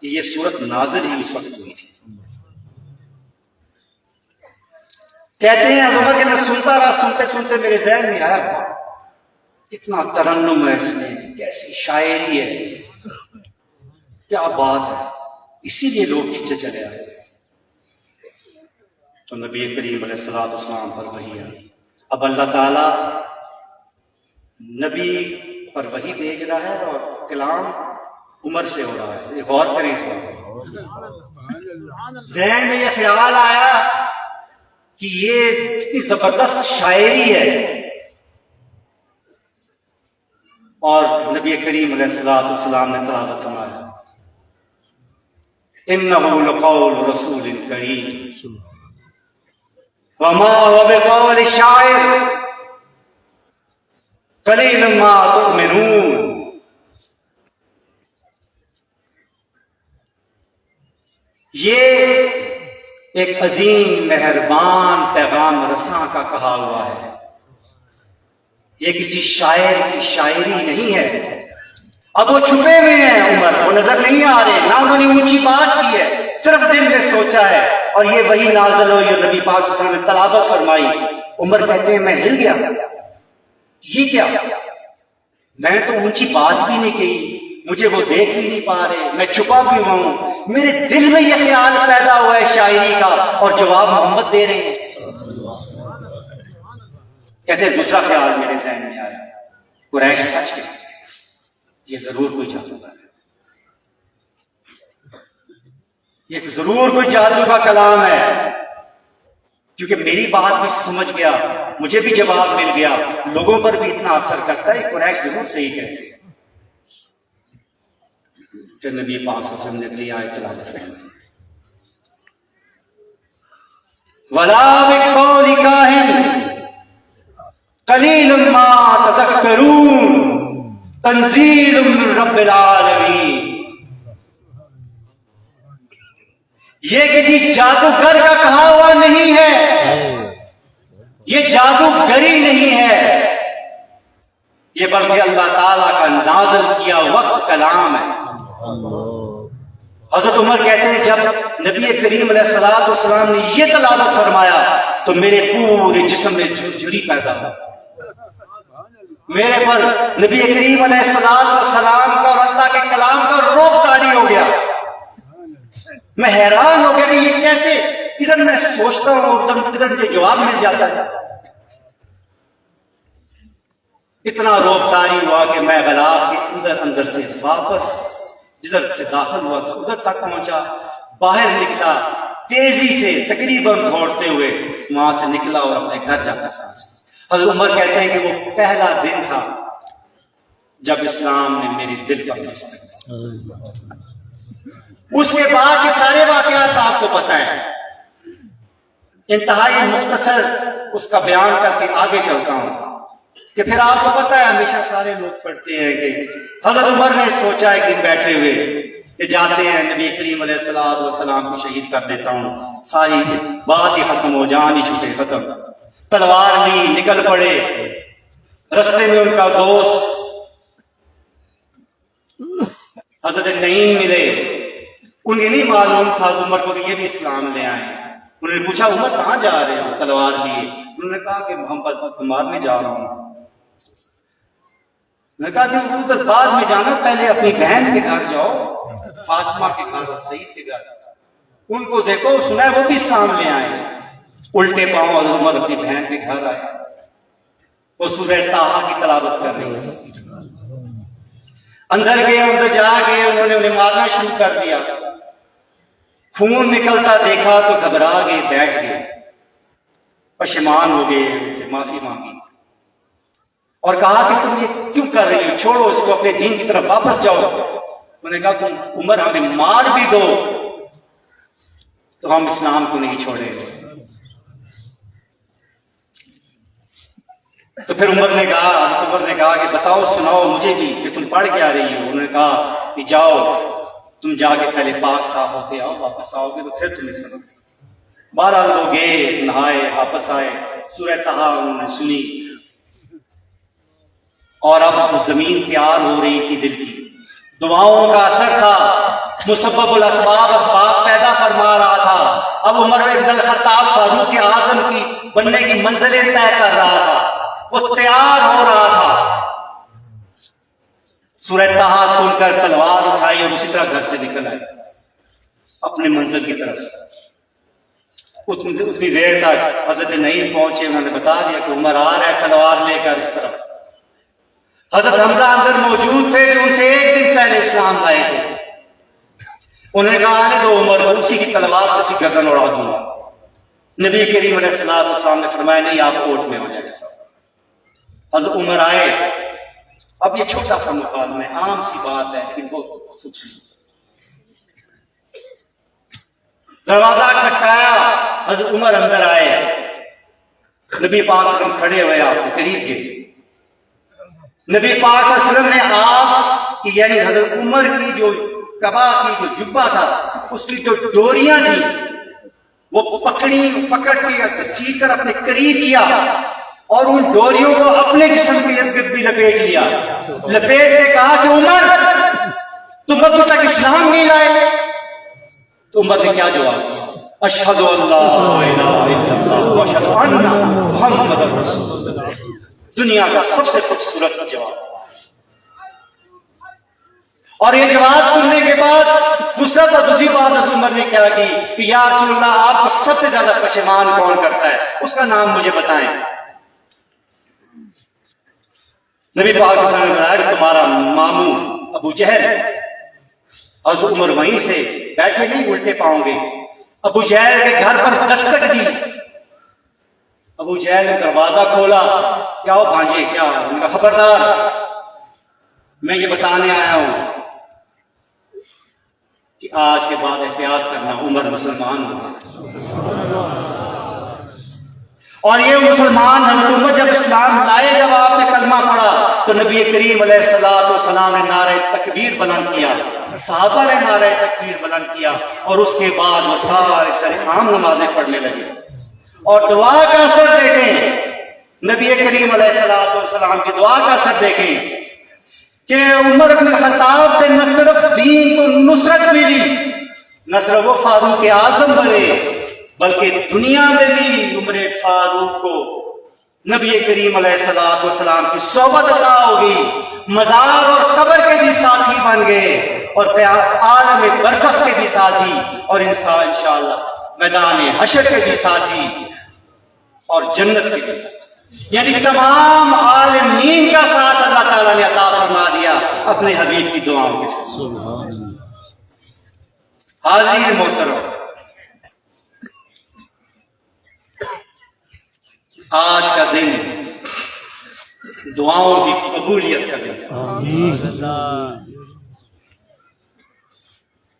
کہ یہ سورت نازل ہی اس وقت ہوئی تھی۔ کہتے ہیں عمر کہ میں سنتا رہا، سنتے سنتے میرے ذہن میں آیا کتنا ترنم ہے اس میں، کیسی شاعری ہے، کیا بات ہے، اسی لیے لوگ کھینچے چلے آئے۔ تو نبی کریم علیہ الصلوۃ والسلام پر وحی آئی۔ اب اللہ تعالیٰ نبی پر وحی بھیج رہا ہے اور کلام عمر سے ہو رہا ہے۔ غور کریں اس بات پر۔ ذہن میں یہ خیال آیا کہ یہ کتنی زبردست شاعری ہے، اور نبی کریم علیہ الصلوۃ والسلام نے تلاوت فرمایا، انہ لقول رسول کریم وما هو بقول شاعر قلیلا ما تؤمنون۔ یہ ایک عظیم مہربان پیغام رساں کا کہا ہوا ہے، یہ کسی شاعر کی شاعری نہیں ہے۔ اب وہ چھپے ہوئے ہیں عمر، وہ نظر نہیں آ رہے، نہ انہوں نے اونچی بات کی ہے، صرف دل میں سوچا ہے، اور یہ وہی نازل ہوئی اور نبی پاک صلی اللہ علیہ وسلم نے تلاوت فرمائی۔ عمر کہتے ہیں میں ہل گیا، یہ کیا، میں تو اونچی بات بھی نہیں کہی، مجھے وہ دیکھ بھی نہیں پا رہے، میں چھپا بھی ہوا ہوں، میرے دل میں یہ خیال پیدا ہوا ہے شاعری کا، اور جواب محمد دے رہے ہیں۔ کہتے ہیں دوسرا خیال میرے ذہن میں آیا، قریش سچ کہتے ہیں، یہ ضرور کوئی جادوگر ہے، یہ ضرور کوئی جادو کا کلام ہے، کیونکہ میری بات بھی سمجھ گیا، مجھے بھی جواب مل گیا، لوگوں پر بھی اتنا اثر کرتا ہے، قریش ضرور صحیح کہتے ہیں۔ پھر نبی پاک صلی اللہ علیہ وسلم نے اگلی آیت تلاوت فرمائی، وَلَا بِقَوْلِ كَاهِنٍ قَلِيلٌ مَا تَذَكَّرُونَ تنزیل من رب العالمین۔ یہ کسی جادوگر کا کہا ہوا نہیں ہے، یہ جادوگری نہیں ہے، یہ بلکہ اللہ تعالیٰ کا نازل کیا وقت کلام ہے۔ حضرت عمر کہتے ہیں جب نبی کریم علیہ الصلوۃ والسلام نے یہ تلاوت فرمایا تو میرے پورے جسم میں جھرجھری پیدا ہو، میرے پر نبی کریم علیہ السلام کا اور اللہ کے کلام کا روب طاری ہو گیا۔ میں حیران ہو گیا کہ یہ کیسے، ادھر میں سوچتا ہوں ادھر مجھے جواب مل جاتا ہے۔ اتنا روب طاری ہوا کہ میں غلاف کے اندر سے واپس جدھر سے داخل ہوا تھا ادھر تک پہنچا، باہر نکلا تیزی سے تقریباً دوڑتے ہوئے وہاں سے نکلا اور اپنے گھر جا کر سانس۔ حضرت عمر کہتے ہیں کہ وہ پہلا دن تھا جب اسلام نے میرے دل پر دستک دی۔ اس کے بعد کے سارے واقعات آپ کو پتہ ہے، انتہائی مختصر اس کا بیان کر کے آگے چلتا ہوں کہ پھر آپ کو پتہ ہے ہمیشہ سارے لوگ پڑھتے ہیں کہ حضرت عمر نے سوچا ہے کہ بیٹھے ہوئے کہ جاتے ہیں نبی کریم علیہ الصلوۃ والسلام کو شہید کر دیتا ہوں، ساری بات ہی ختم ہو، جان ہی چھوٹے ختم۔ تلوار لی، نکل پڑے، رستے میں ان کا دوست حضرت نعیم ملے، انہیں نہیں معلوم تھا عمر کو کہ یہ بھی اسلام لے آئے۔ انہوں نے پوچھا عمر کہاں جا رہے ہو تلوار لیے؟ انہوں نے کہا کہ محمد کو مارنے جا رہا ہوں۔ میں نے کہا کہ ادھر بعد میں جانا، پہلے اپنی بہن کے گھر جاؤ، فاطمہ کے گھر اور سعید کے گھر، ان کو دیکھو، سنا ہے وہ بھی اسلام لے آئے۔ الٹے پاؤں حضرت عمر اپنی بہن کے گھر آئے، وہ سورہ طٰہٰ کی تلاوت کر رہی ہے۔ اندر گئے، اندر جا کے انہوں نے انہیں مارنا شروع کر دیا، خون نکلتا دیکھا تو گھبرا گئے، بیٹھ گئے، پشیمان ہو گئے، ان سے معافی مانگی اور کہا کہ تم یہ کیوں کر رہی ہو، چھوڑو اس کو، اپنے دین کی طرف واپس جاؤ۔ انہوں نے کہا تم عمر ہمیں مار بھی دو تو ہم اسلام کو نہیں چھوڑیں گے۔ تو پھر حضرت عمر نے کہا کہ بتاؤ، سناؤ مجھے بھی کہ تم پڑھ کے آ رہی ہو۔ انہوں نے کہا کہ جاؤ، تم جا کے پہلے پاک صاف ہو کے آؤ، واپس آؤ گے تو پھر تمہیں سنو۔ بہرحال لوگ گئے، نہائے، واپس آئے، سورہ طٰہٰ انہوں نے سنی، اور اب زمین تیار ہو رہی تھی دل کی، دعاؤں کا اثر تھا، مسبب الاسباب اسباب پیدا فرما رہا تھا۔ اب عمر بن الخطاب فاروق اعظم کی بننے کی منزلیں طے کر رہا تھا، وہ تیار ہو رہا تھا۔ سورہ طٰہٰ سن کر تلوار اٹھائی اور اسی طرح گھر سے نکل آئے اپنے منزل کی طرف. اتنی دیر تک حضرت نعیم پہنچے، انہوں نے بتا دیا کہ عمر آ رہا ہے تلوار لے کر اس طرف. حضرت حمزہ اندر موجود تھے جو ان سے ایک دن پہلے اسلام لائے تھے. انہوں نے کہا آنے دو عمر، اسی کی تلوار سے پھر گردن اڑا دوں گا. نبی کریم علیہ السلام نے فرمایا نہیں، آپ کوٹ میں ہو جائیں گے. حضرت عمر آئے. اب یہ چھوٹا سا مکالمہ ہے، عام سی بات ہے لیکن بہت خوبصورت. دروازہ کھٹکایا، حضرت عمر اندر آئے. نبی پاک صلی اللہ علیہ وسلم کھڑے ہوئے آپ کے قریب گئے. نبی پاک صلی اللہ علیہ وسلم نے آپ کی یعنی حضرت عمر کی جو قبا تھی، جو جبہ تھا، اس کی جو ڈوریاں تھیں وہ پکڑ کے سی کر اپنے قریب کیا اور ان ڈوریوں کو اپنے جسم کے ارد گرد بھی لپیٹ لیا. لپیٹ کے کہا کہ عمر تم ابھی تک اسلام نہیں لائے. تو عمر نے کیا جواب دیا؟ اشہد ان لا الہ الا اللہ واشہد ان محمد رسول اللہ. دنیا کا سب سے خوبصورت جواب. اور یہ جواب سننے کے بعد دوسری بات حضرت عمر نے کیا کی کہ یا رسول اللہ آپ کو سب سے زیادہ پشیمان کون کرتا ہے؟ اس کا نام مجھے بتائیں. نبی پاک صلی اللہ علیہ وسلم نے بتایا کہ تمہارا ماموں ابو جہل. حضرت عمر وہیں سے بیٹھے نہیں الٹے پاؤں گے. ابو جہل کے گھر پر دستک دی. ابو جہل نے دروازہ کھولا. کیا ہو بھانجے کیا؟ ان کا خبردار میں یہ بتانے آیا ہوں کہ آج کے بعد احتیاط کرنا، عمر مسلمان ہو. اور یہ مسلمان حضرت عمر جب اسلام لائے، جب آپ نے کلمہ پڑھا تو نبی کریم علیہ السلام نے نعرہ تکبیر بلند کیا، صحابہ نے نعرہ تکبیر بلند کیا اور اس کے بعد وہ سارے سرعام نمازیں پڑھنے لگے. اور دعا کا اثر دیکھیں، نبی کریم علیہ السلام کی دعا کا اثر دیکھیں کہ عمر بن خطاب سے نہ صرف دین کو نصرت ملی، نہ صرف وہ فاروق اعظم بنے، بلکہ دنیا میں بھی عمر فاروق کو نبی کریم علیہ السلام کی صحبت عطا ہوگی. مزار اور قبر کے بھی ساتھی بن گئے اور عالم برزخ کے بھی ساتھی اور انشاءاللہ میدان حشر کے بھی ساتھی اور جنت کے بھی ساتھی، یعنی تمام عالمین کا ساتھ اللہ تعالیٰ نے عطا فرما دیا اپنے حبیب کی دعاؤں کے ساتھ. حاضرین محترم، آج کا دن دعاؤں کی قبولیت کا دن.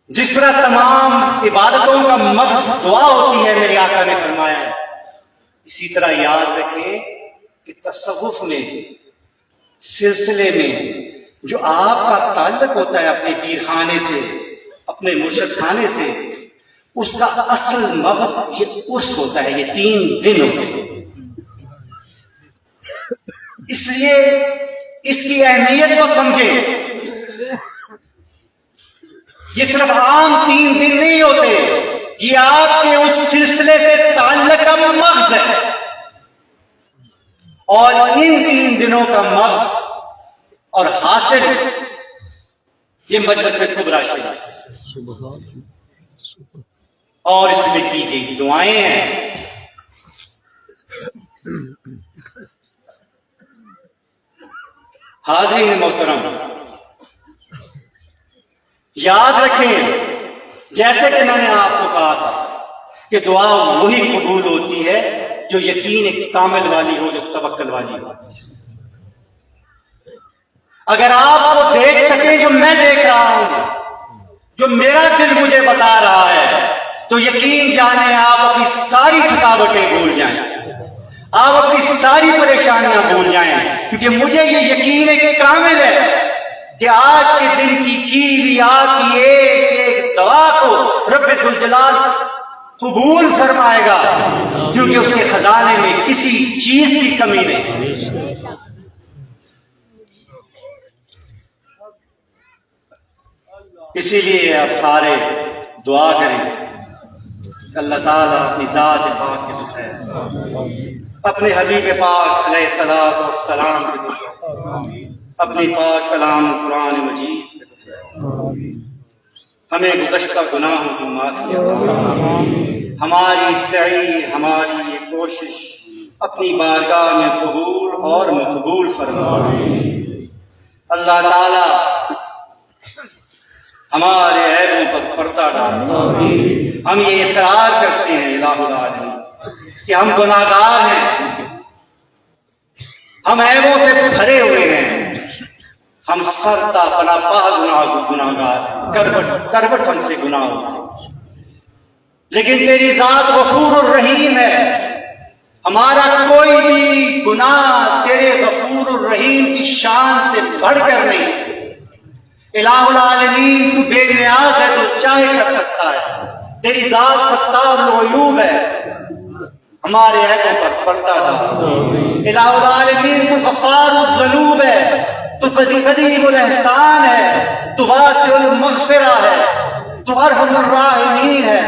جس طرح تمام عبادتوں کا مقصد دعا ہوتی ہے میرے آقا نے فرمایا ہے، اسی طرح یاد رکھیں کہ تصوف میں سلسلے میں جو آپ کا تعلق ہوتا ہے اپنے پیر خانے سے، اپنے مرشد خانے سے، اس کا اصل مقصد یہ عرس ہوتا ہے. یہ 3 دن ہوتے ہیں. اس لیے اس کی اہمیت کو سمجھیں. یہ صرف عام 3 دن نہیں ہوتے، یہ آپ کے اس سلسلے سے تعلق کا مغز ہے. اور ان 3 دنوں کا مغز اور حاصل یہ مجلس کبریٰ شریف اور اس میں کی گئی دعائیں ہیں. حاضرین محترم، یاد رکھیں جیسے کہ میں نے آپ کو کہا تھا کہ دعا وہی قبول ہوتی ہے جو یقین کامل والی ہو، جو توکل والی ہو. اگر آپ کو دیکھ سکیں جو میں دیکھ رہا ہوں، جو میرا دل مجھے بتا رہا ہے، تو یقین جانیں آپ اپنی ساری تھکاوٹیں بھول جائیں، آپ اپنی ساری پریشانیاں بھول جائیں، کیونکہ مجھے یہ یقین کامل ہے کہ آج کے دن کی ہوئی آپ کی ایک ایک دعا کو رب ذوالجلال قبول فرمائے گا، کیونکہ اس کے خزانے میں کسی چیز کی کمی نہیں. اسی لیے آپ سارے دعا کریں اللہ تعالیٰ اپنی ذات پاک کے بخیر، اپنے حبیب پاک علیہ السلام کے بخیر اپنی پاک کلام قرآن مجید ہمیں گزشتہ گناہوں کی معافی عطا، ہماری سعی، ہماری یہ کوشش اپنی بارگاہ میں قبول اور مقبول فرما۔ اللہ تعالی ہمارے عیبوں پر پردہ ڈالے۔ ہم یہ اقرار کرتے ہیں الہ العالمین کہ ہم گناہگار ہیں، ہم عیبوں سے بھرے ہوئے ہیں، ہم سرتا پنا پاہ گناہگار، کروٹ ہم سے گناہ ہوتے ہیں، لیکن تیری ذات غفور الرحیم ہے، ہمارا کوئی بھی گناہ تیرے غفور الرحیم کی شان سے بڑھ کر نہیں۔ الہ العالمین تو بے نیاز ہے، تو چاہے کر سکتا ہے، تیری ذات ستار العیوب ہے، ہمارے عیبوں پر پردہ ڈال۔ الہ العالمین تو غفار الذنوب ہے، تو قدیم الاحسان ہے، تو واسع المغفرہ ہے، تو ارحم الراحمین ہے،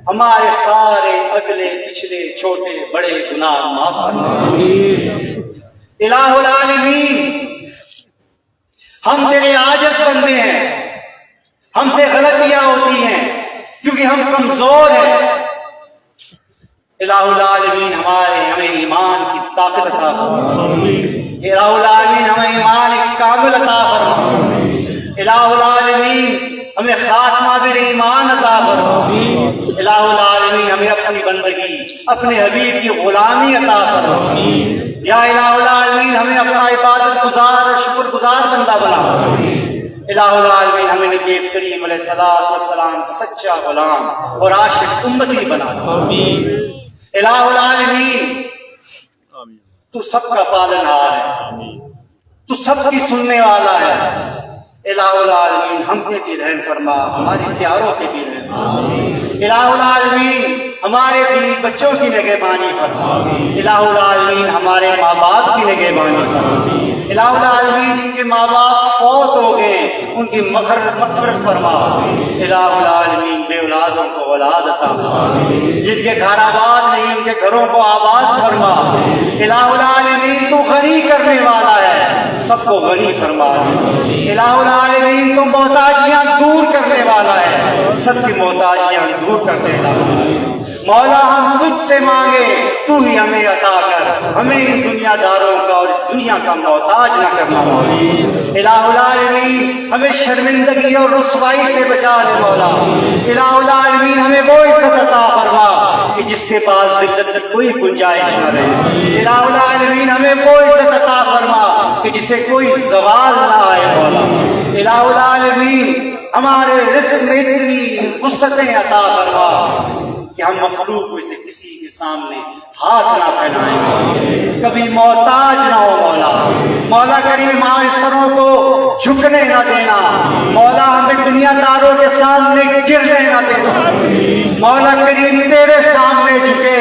ہمارے سارے اگلے پچھلے چھوٹے بڑے گناہ معاف فرما۔ الہ العالمین ہم تیرے عاجز بندے ہیں، ہم سے غلطیاں ہوتی ہیں کیونکہ ہم کمزور ہیں۔ الہ العالمین ہمیں ایمان کی طاقت عطا فرما، الہ العالمین ہمیں ایمان کامل عطا فرما، الہ العالمین ہمیں خاتمہ بالایمان عطا فرما، الہ العالمین ہمیں اپنی بندگی، اپنے حبیب کی غلامی عطا فرما، یا الہ العالمین ہمیں اپنا عبادت گزار اور شکر گزار بندہ بنا، الہ العالمین ہمیں نبی کریم علیہ الصلوۃ والسلام کا سچا غلام اور عاشق امتی بنا۔ الہ العالمین تو سب کا پالنہار ہے، تو سب کی سننے والا ہے، الہ العالمین ہم پہ بھی رحم فرما، ہمارے پیاروں پہ بھی رحم فرما، الہ العالمین ہمارے بیوی بچوں کی نگہبانی فرما، الہ العالمین ہمارے ماں باپ کی نگہبانی فرما، الہ العالمین جن کے ماں باپ فوت ہو گئے ان کی مغفرت فرما، الہ العالمین بے اولادوں کو اولاد عطا فرما، جن کے گھر آباد نہیں ان کے گھروں کو آباد فرما، الہ العالمین تو غنی کرنے والا ہے، سب کو غنی فرما، الہ العالمین تو محتاجیاں دور کرنے والا ہے، سب کی محتاجیاں دور کرنے والا ہے۔ مولا ہم تجھ سے مانگے تو ہی ہمیں عطا کر، ہمیں ان دنیا داروں کا اور اس دنیا کا محتاج نہ کرنا مولا۔ الہ العالمین ہمیں شرمندگی اور رسوائی سے بچا لے مولا، الہ العالمین ہمیں وہ عزت عطا فرما کہ جس کے پاس عزت میں کوئی گنجائش نہ رہے، الہ العالمین ہمیں وہ عزت عطا فرما کہ جسے کوئی زوال نہ آئے مولا، الہ العالمین ہمارے رزق میں اتنی وسعتیں عطا فرما کہ ہم مخلوق میں سے کسی کے سامنے ہاتھ نہ پھیلائیں، کبھی محتاج نہ ہو مولا۔ مولا کریم ہمارے سروں کو جھکنے نہ دینا، مولا ہمیں دنیا داروں کے سامنے گرنے نہ دینا، مولا کریم تیرے سامنے جھکے،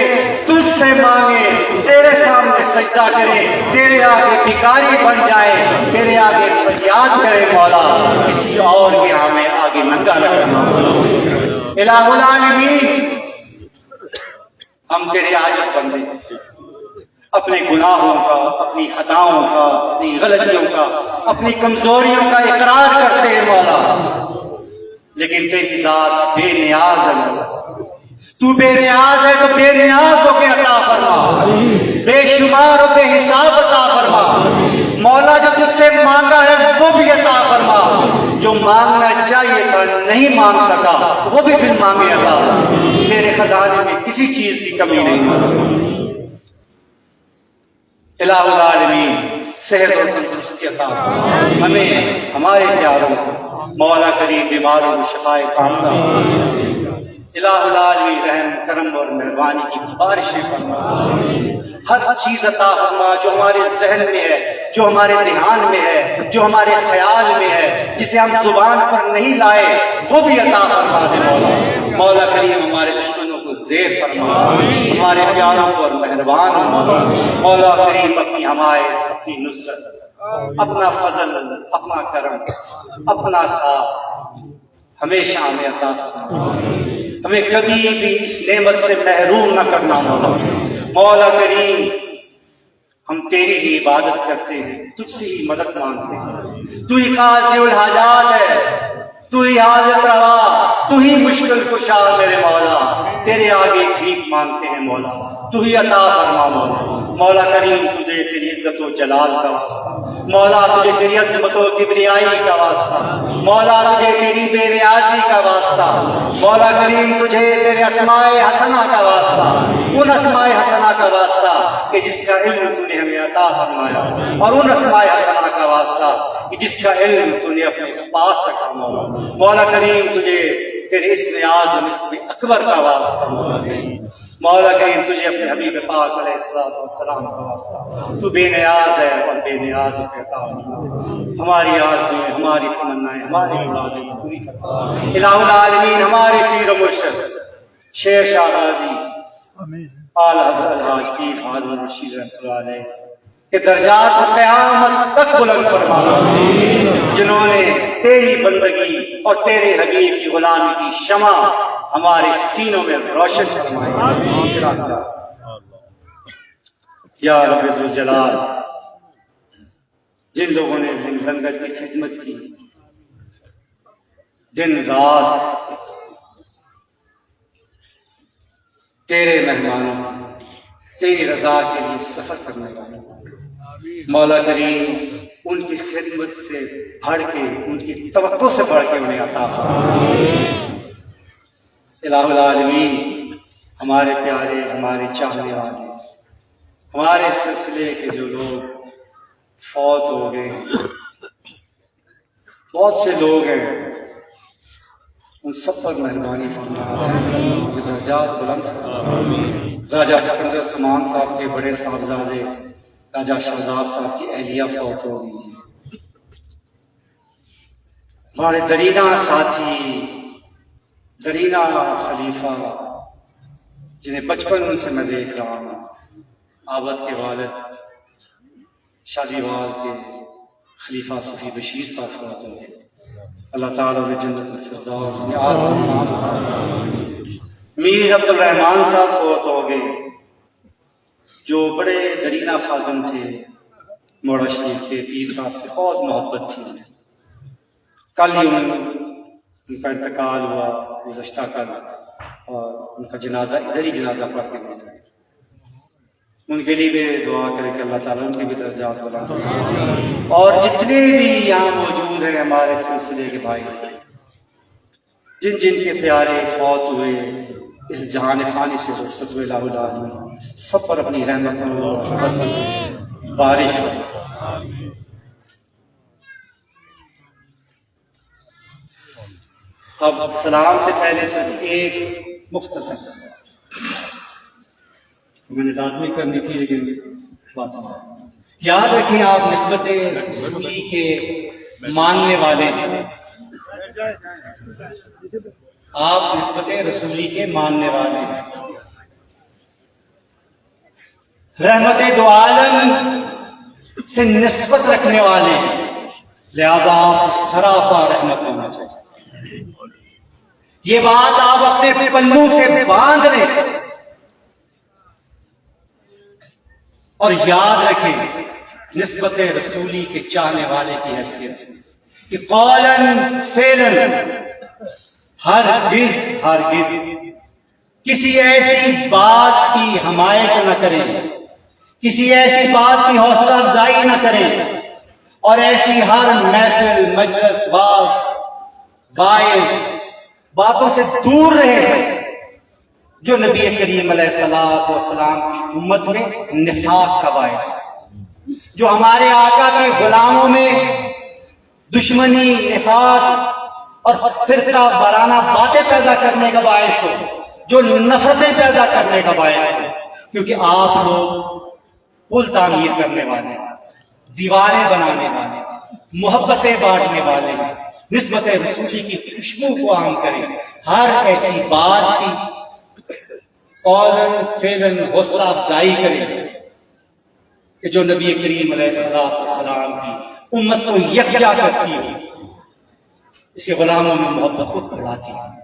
تجھ سے مانگے، تیرے سامنے سجدہ کرے، تیرے آگے بھکاری بن جائے، تیرے آگے فریاد کرے مولا، کسی اور کے ہمیں آگے ننگا نہ کرنا۔ الہ العالمین ہم تیرے عاجز بندے، اپنے گناہوں کا، اپنی خطاؤں کا، اپنی غلطیوں کا، اپنی کمزوریوں کا اقرار کرتے ہیں مولا، لیکن تیری ذات بے نیاز ہے مولا، تو بے نیاز ہے تو بے نیاز ہو کے عطا فرما، بے شمار و بے حساب عطا فرما مولا، جو تجھ سے مانگا ہے وہ بھی عطا فرما، جو مانگنا چاہیے تھا نہیں مانگ سکا وہ بھی بن مانگے عطا فرما، میرے خزانے میں کسی چیز کی کمی نہیں۔ الہ العالمین صحت اور تندرستی عطا فرما، ہمیں ہمارے پیاروں کو مولا کریم بیماروں کو شفائے کاملہ، الہ العالمین رحم کرم اور مہربانی کی بارشیں فرما، ہر چیز عطا فرما جو ہمارے ذہن میں ہے، جو ہمارے دھیان میں ہے، جو ہمارے خیال میں ہے، جسے ہم زبان پر نہیں لائے وہ بھی عطا فرما دے مولا۔ مولا کریم ہمارے دشمنوں کو زیر فرما، ہمارے پیاروں کو اور مہربان مولا، مولا کریم اپنی حمایت، اپنی نصرت، اپنا فضل، اپنا کرم، اپنا ساتھ ہمیشہ ہمیں عطا فرما، ہمیں کبھی بھی اس نعمت سے محروم نہ کرنا مولا۔ مولا کریم ہم تیری ہی عبادت کرتے ہیں، تجھ سے ہی مدد مانگتے ہیں، تو ہی قاضی الحاجات ہے، تو ہی حاجت روا، تو ہی مشکل کشا میرے مولا، تیرے آگے بھیک مانگتے ہیں مولا، تو ہی عطا فرما مولا۔ مولا کریم تجھے تیری عزت و جلال کا واسطہ، مولا تجھے تیری عظمت و کبریائی کا واسطہ، مولا تجھے تیری بے نیازی کا واسطہ، مولا کریم تجھے تیرے اسماء حسنہ کا واسطہ، ان اسماء حسنہ کا واسطہ کہ جس کا علم تو نے ہمیں عطا فرمایا، اور ان اسماء حسنہ کا واسطہ کہ جس کا علم تو نے اپنے پاس رکھا مولا۔ مولا کریم تجھے تیرے اسم اعظم اسم اکبر کا واسطہ مولا کریم، مولا کریم تجھے اپنے حبیب پاک علیہ السلام کا واسطہ، تو بے نیاز ہے اور بے نیاز عطا فرما، ہماری آرزویں، ہماری تمنائیں، ہماری مرادیں پوری فرما۔ الہ العالمین ہمارے پیر و مرشد شیر شاہ غازی اعلی حضرت الحاج پیر ہارون رشید رحمۃ اللہ علیہ کہ درجات قیامت تک بلند فرما، جنہوں نے تیری بندگی اور تیرے حبیب کی غلامی کی شمع ہمارے سینوں میں روشن فرمائی۔ یا رب ذوالجلال، جن لوگوں نے لنگر کی خدمت کی، دن رات تیرے مہمانوں تیری رضا کے لیے سفر کرنے والے، مولا کریم ان کی خدمت سے بڑھ کے، ان کی توقع سے بڑھ کے انہیں عطا فرما۔ الہ العالمین ہمارے پیارے، ہمارے چاہنے والے، ہمارے سلسلے کے جو لوگ فوت ہو گئے، بہت سے لوگ ہیں، ان سب پر مہربانی فرما، درجات بلند فرما۔ راجہ سکندر سمان صاحب کے بڑے صاحبزادے راجہ شہزاب صاحب کی اہلیہ فوت ہو گئی ہے، ہمارے درینہ ساتھی، درینہ خلیفہ، جنہیں بچپن سے میں دیکھ رہا ہوں، عابد کے والد شادی وال کے خلیفہ صفی بشیر صاحب فوت ہو گئے، اللہ تعالیٰ نے جنت الفردوس میں اعلیٰ مقام عطا فرمائے۔ میر عبد الرحمان صاحب فوت ہو گئے، جو بڑے درینہ خادم تھے، موڑا شریف کے پیر صاحب سے بہت محبت تھی انہیں۔ کل ہی ان کا انتقال ہوا گزشتہ کل، اور ان کا جنازہ ادھر ہی جنازہ پڑھ کے بھیجا گیا۔ ان کے لیے بھی دعا کریں کہ اللہ تعالیٰ ان کے بھی درجات بلند کرے، اور جتنے بھی یہاں موجود ہیں ہمارے سلسلے کے بھائی، جن جن کے پیارے فوت ہوئے، اس جہان فانی سے رخصت ہوئے، الہ العالمین سب پر اپنی رحمتوں اور بارش ہو۔ اب سلام سے پہلے صرف ایک مختصر میں نے لازمی کرنی تھی، لیکن بات یاد رکھیں، آپ نسبت رسولی کے ماننے والے ہیں، آپ نسبت رسولی کے ماننے والے ہیں، رحمت دو عالم سے نسبت رکھنے والے ہیں، لہذا آپ سراپا رحمت ہونا چاہیے۔ یہ بات آپ اپنے پلوں سے باندھ لیں اور یاد رکھیں نسبت رسولی کے چاہنے والے کی حیثیت سے کہ قولاً فعلاً ہرگز کسی ایسی بات کی حمایت نہ کریں، کسی ایسی بات کی حوصلہ افزائی نہ کریں، اور ایسی ہر محفل، مجلس، واعظ باتوں سے دور رہے جو نبی کریم علیہ السلام کی امت میں نفاق کا باعث ہے، جو ہمارے آقا کے غلاموں میں دشمنی، نفاق اور فرقہ وارانہ باتیں پیدا کرنے کا باعث ہو، جو نفرتیں پیدا کرنے کا باعث ہو، کیونکہ آپ لوگ پل تعمیر کرنے والے ہیں، دیواریں بنانے والے، محبتیں بانٹنے والے ہیں، نسبت رسولی کی خوشبو کو عام کریں، ہر ایسی بات کی قولاً فعلاً حوصلہ افزائی کریں کہ جو نبی کریم علیہ السلام کی امت کو یکجا کرتی ہے، اس کے غلاموں میں محبت کو بڑھاتی ہے۔